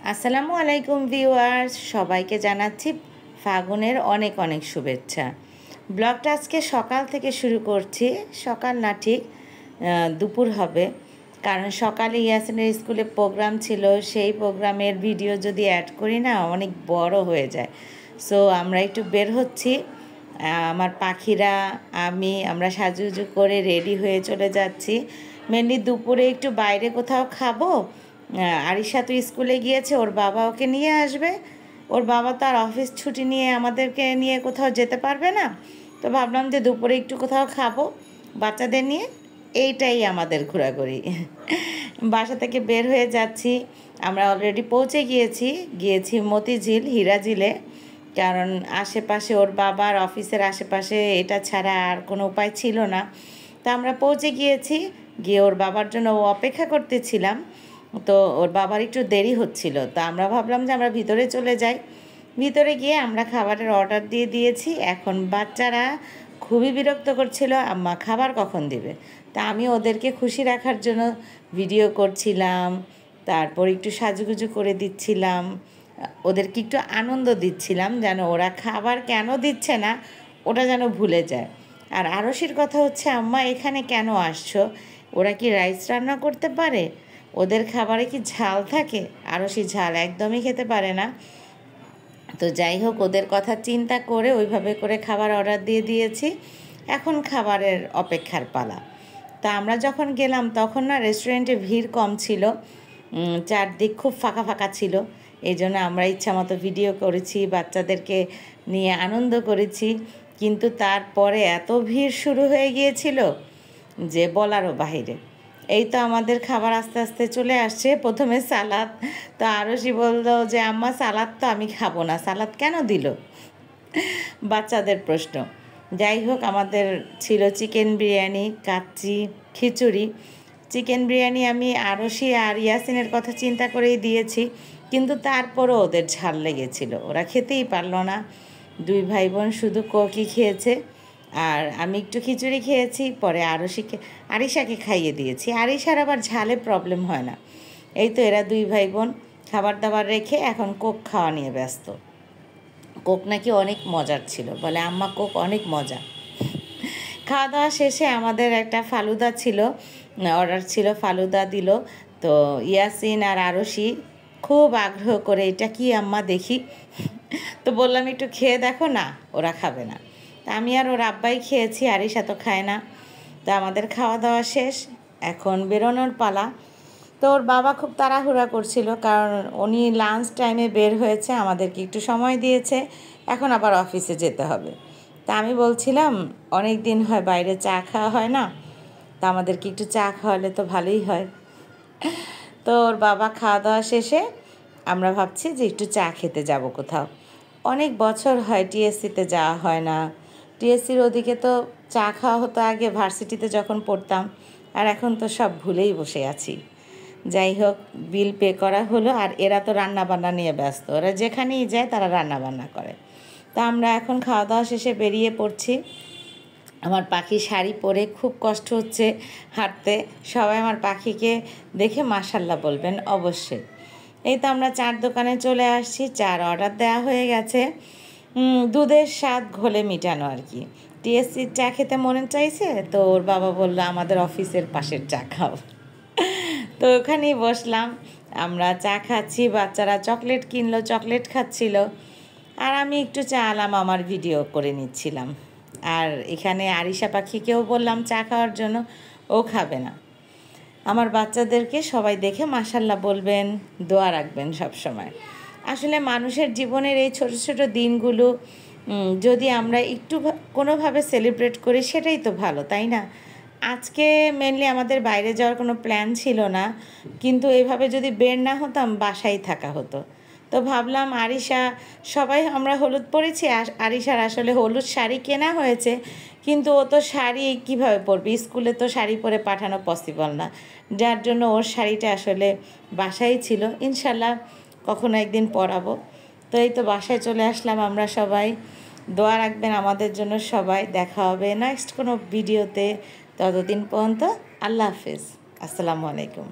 আসসালামু আলাইকুম ভিউয়ার্স, সবাইকে জানাচ্ছি ফাগুনের অনেক অনেক শুভেচ্ছা। ব্লগটা আজকে সকাল থেকে শুরু করছি। সকাল না, ঠিক দুপুর হবে, কারণ সকালে ইয়াসিনের স্কুলে প্রোগ্রাম ছিল। সেই প্রোগ্রামের ভিডিও যদি অ্যাড করি না, অনেক বড় হয়ে যায়। সো আমরা একটু বের হচ্ছি, আমার পাখিরা, আমরা সাজুগুজু করে রেডি হয়ে চলে যাচ্ছি। মেনলি দুপুরে একটু বাইরে কোথাও খাবো। আরিশা তো স্কুলে গিয়েছে, ওর বাবা ওকে নিয়ে আসবে। ওর বাবা তো আর অফিস ছুটি নিয়ে আমাদেরকে নিয়ে কোথাও যেতে পারবে না। তো ভাবলাম যে দুপুরে একটু কোথাও খাবো বাচ্চাদের নিয়ে, এইটাই আমাদের ঘোরাঘুরি। বাসা থেকে বের হয়ে যাচ্ছি, আমরা অলরেডি পৌঁছে গিয়েছি মতিঝিল, হীরাঝিলে। কারণ আশেপাশে ওর বাবার অফিসের আশেপাশে এটা ছাড়া আর কোনো উপায় ছিল না। তো আমরা পৌঁছে গিয়ে ওর বাবার জন্য অপেক্ষা করতেছিলাম। তো ওর বাবার একটু দেরি হচ্ছিল, তো আমরা ভাবলাম যে আমরা ভিতরে চলে যাই। ভিতরে গিয়ে আমরা খাবারের অর্ডার দিয়ে দিয়েছি। এখন বাচ্চারা খুবই বিরক্ত করছিল, আম্মা খাবার কখন দিবে। তা আমি ওদেরকে খুশি রাখার জন্য ভিডিও করছিলাম, তারপর একটু সাজুগুজু করে দিচ্ছিলাম, ওদেরকে একটু আনন্দ দিচ্ছিলাম, যেন ওরা খাবার কেন দিচ্ছে না ওটা যেন ভুলে যায়। আর আরশির কথা হচ্ছে, আম্মা এখানে কেন আসছো? ওরা কি রাইস রান্না করতে পারে? ওদের খাবারে কি ঝাল থাকে? আরশি ঝাল একদমই খেতে পারে না। তো যাই হোক, ওদের কথা চিন্তা করে ওইভাবে করে খাবার অর্ডার দিয়ে দিয়েছি। এখন খাবারের অপেক্ষার পালা। তা আমরা যখন গেলাম তখন না রেস্টুরেন্টে ভিড় কম ছিল, চারদিক খুব ফাঁকা ফাঁকা ছিল। এই জন্য আমরা ইচ্ছামতো ভিডিও করেছি, বাচ্চাদেরকে নিয়ে আনন্দ করেছি। কিন্তু তারপরে এত ভিড় শুরু হয়ে গিয়েছিল যে বলারও বাহিরে। এই তো আমাদের খাবার আস্তে আস্তে চলে আসছে। প্রথমে সালাদ, তো আরশি বললো যে আম্মা সালাদ তো আমি খাবো না, সালাদ কেন দিল? বাচ্চাদের প্রশ্ন। যাই হোক, আমাদের ছিল চিকেন বিরিয়ানি, কাচ্চি, খিচুড়ি। চিকেন বিরিয়ানি আমি আরশি আর ইয়াসিনের কথা চিন্তা করেই দিয়েছি, কিন্তু তারপরও ওদের ঝাল লেগেছিল, ওরা খেতেই পারলো না। দুই ভাই বোন শুধু কোকই খেয়েছে, আর আমি একটু খিচুড়ি খেয়েছি। পরে আরিশাকে খাইয়ে দিয়েছি। আরিশার আবার ঝালে প্রবলেম হয় না। এই তো এরা দুই ভাই বোন খাবার দাবার রেখে এখন কোক খাওয়া নিয়ে ব্যস্ত। কোক নাকি অনেক মজার ছিল, বলে আম্মা কোক অনেক মজা। খাওয়া দাওয়া শেষে আমাদের একটা ফালুদা ছিল, অর্ডার ছিল, ফালুদা দিল। তো ইয়াসিন আর আরশি খুব আগ্রহ করে, এটা কি আম্মা দেখি। তো বললাম একটু খেয়ে দেখো না, ওরা খাবে না। তা আমি আর ওর আব্বাই খেয়েছি, আরিশা তো খায় না। তো আমাদের খাওয়া দাওয়া শেষ, এখন বেরোনোর পালা। তো ওর বাবা খুব তাড়াহুড়া করছিল, কারণ উনি লাঞ্চ টাইমে বের হয়েছে, আমাদেরকে একটু সময় দিয়েছে, এখন আবার অফিসে যেতে হবে। তা আমি বলছিলাম অনেক দিন হয় বাইরে চা খাওয়া হয় না, তা আমাদেরকে একটু চা খাওয়ালে তো ভালোই হয়। তো ওর বাবা খাওয়া দাওয়া শেষে আমরা ভাবছি যে একটু চা খেতে যাব কোথাও। অনেক বছর হয় টিএসসিতে যাওয়া হয় না। টিএসসির ওদিকে তো চা খাওয়া হতো আগে ভার্সিটিতে যখন পড়তাম, আর এখন তো সব ভুলেই বসে আছি। যাই হোক, বিল পে করা হলো, আর এরা তো রান্নাবান্না নিয়ে ব্যস্ত, ওরা যেখানেই যায় তারা রান্নাবান্না করে। তা আমরা এখন খাওয়া দাওয়া শেষে বেরিয়ে পড়ছি। আমার পাখি শাড়ি পরে খুব কষ্ট হচ্ছে হাঁটতে। সবাই আমার পাখিকে দেখে মাশাল্লাহ বলবেন অবশ্যই। এই তো আমরা চার দোকানে চলে আসছি, চার অর্ডার দেওয়া হয়ে গেছে। দুধের স্বাদ ঘোলে মিটানো আর কি। টিএসসির চা খেতে মনে চাইছে, তো ওর বাবা বললো আমাদের অফিসের পাশের চা খাও। তো ওখানেই বসলাম, আমরা চা খাচ্ছি, বাচ্চারা চকলেট কিনলো, চকলেট খাচ্ছিল, আর আমি একটু চা আলাম আমার ভিডিও করে নিচ্ছিলাম। আর এখানে আরিশা পাখিকেও বললাম চা খাওয়ার জন্য, ও খাবে না। আমার বাচ্চাদেরকে সবাই দেখে মাশাল্লাহ বলবেন, দোয়া রাখবেন সব সময়। আসলে মানুষের জীবনের এই ছোট ছোট দিনগুলো যদি আমরা একটু কোনোভাবে সেলিব্রেট করি, সেটাই তো ভালো, তাই না? আজকে মেনলি আমাদের বাইরে যাওয়ার কোনো প্ল্যান ছিল না, কিন্তু এভাবে যদি বের না হতাম বাসায় থাকা হতো। তো ভাবলাম আরিশা, সবাই আমরা হলুদ পরেছি, আরিশার আসলে হলুদ শাড়ি কেনা হয়েছে, কিন্তু ও তো শাড়ি কীভাবে পরবে, স্কুলে তো শাড়ি পরে পাঠানো পসিবল না, যার জন্য ওর শাড়িটা আসলে বাসায় ছিল। ইনশাল্লাহ কখনো একদিন পরাবো। তো এই তো বাসায় চলে আসলাম আমরা সবাই। দোয়া রাখবেন আমাদের জন্য সবাই। দেখা হবে নেক্সট কোনো ভিডিওতে। ততদিন পর্যন্ত আল্লাহ হাফেজ, আসসালামু আলাইকুম।